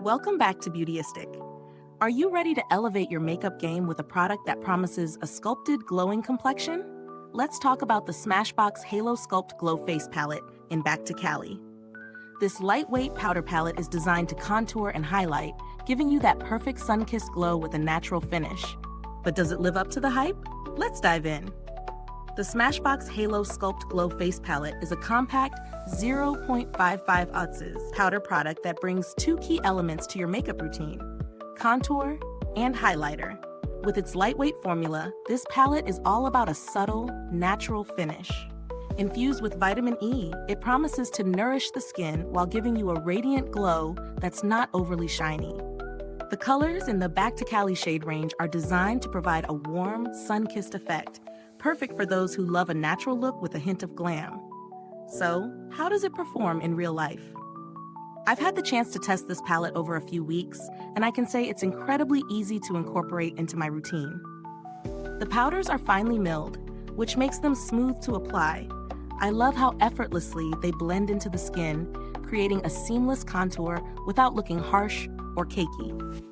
Welcome back to Beautyistic. Are you ready to elevate your makeup game with a product that promises a sculpted, glowing complexion? Let's talk about the Smashbox Halo Sculpt Glow Face Palette in Back to Cali. This lightweight powder palette is designed to contour and highlight, giving you that perfect sun-kissed glow with a natural finish. But does it live up to the hype? Let's dive in. The Smashbox Halo Sculpt Glow Face Palette is a compact 0.55 ounces powder product that brings two key elements to your makeup routine: contour and highlighter. With its lightweight formula, this palette is all about a subtle, natural finish. Infused with vitamin E, it promises to nourish the skin while giving you a radiant glow that's not overly shiny. The colors in the Back to Cali shade range are designed to provide a warm, sun-kissed effect, perfect for those who love a natural look with a hint of glam. So, how does it perform in real life? I've had the chance to test this palette over a few weeks, and I can say it's incredibly easy to incorporate into my routine. The powders are finely milled, which makes them smooth to apply. I love how effortlessly they blend into the skin, creating a seamless contour without looking harsh or cakey.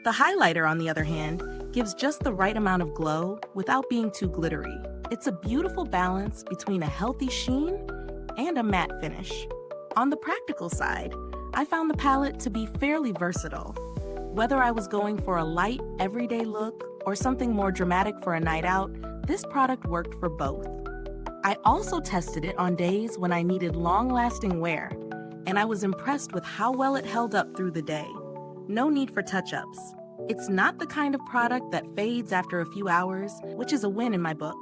The highlighter, on the other hand, gives just the right amount of glow without being too glittery. It's a beautiful balance between a healthy sheen and a matte finish. On the practical side, I found the palette to be fairly versatile. Whether I was going for a light, everyday look or something more dramatic for a night out, this product worked for both. I also tested it on days when I needed long-lasting wear, and I was impressed with how well it held up through the day. No need for touch-ups. It's not the kind of product that fades after a few hours, which is a win in my book.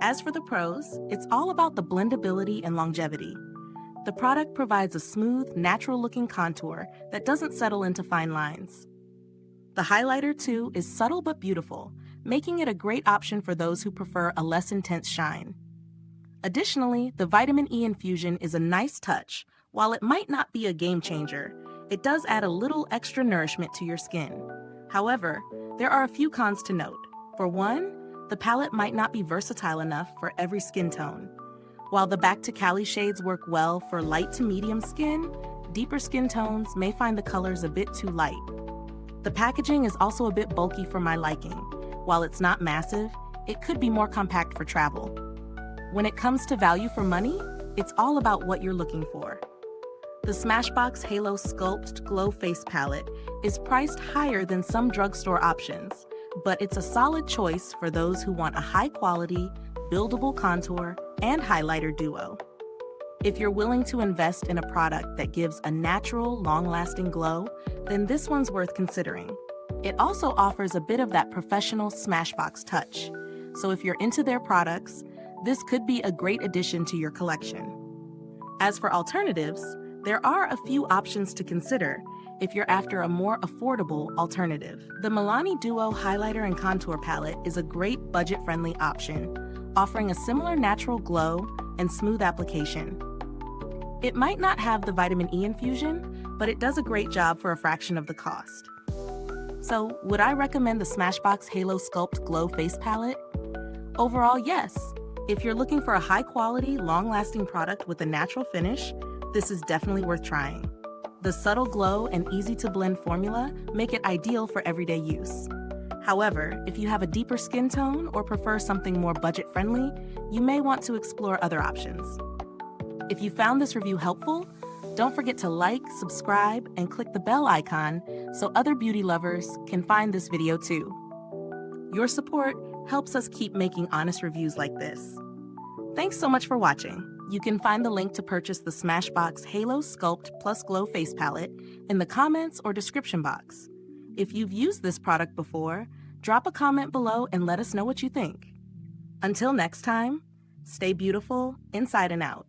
As for the pros, it's all about the blendability and longevity. The product provides a smooth, natural-looking contour that doesn't settle into fine lines. The highlighter, too, is subtle but beautiful, making it a great option for those who prefer a less intense shine. Additionally, the vitamin E infusion is a nice touch. While it might not be a game changer, it does add a little extra nourishment to your skin. However, there are a few cons to note. For one, the palette might not be versatile enough for every skin tone. While the Back to Cali shades work well for light to medium skin, deeper skin tones may find the colors a bit too light. The packaging is also a bit bulky for my liking. While it's not massive, it could be more compact for travel. When it comes to value for money, it's all about what you're looking for. The Smashbox Halo Sculpt Glow Face Palette is priced higher than some drugstore options, but it's a solid choice for those who want a high-quality, buildable contour and highlighter duo. If you're willing to invest in a product that gives a natural, long-lasting glow, then this one's worth considering. It also offers a bit of that professional Smashbox touch, so if you're into their products, this could be a great addition to your collection. As for alternatives, there are a few options to consider if you're after a more affordable alternative. The Milani Duo Highlighter and Contour Palette is a great budget-friendly option, offering a similar natural glow and smooth application. It might not have the vitamin E infusion, but it does a great job for a fraction of the cost. So, would I recommend the Smashbox Halo Sculpt Glow Face Palette? Overall, yes. If you're looking for a high-quality, long-lasting product with a natural finish, this is definitely worth trying. The subtle glow and easy-to-blend formula make it ideal for everyday use. However, if you have a deeper skin tone or prefer something more budget-friendly, you may want to explore other options. If you found this review helpful, don't forget to like, subscribe, and click the bell icon so other beauty lovers can find this video too. Your support helps us keep making honest reviews like this. Thanks so much for watching. You can find the link to purchase the Smashbox Halo Sculpt Plus Glow Face Palette in the comments or description box. If you've used this product before, drop a comment below and let us know what you think. Until next time, stay beautiful inside and out.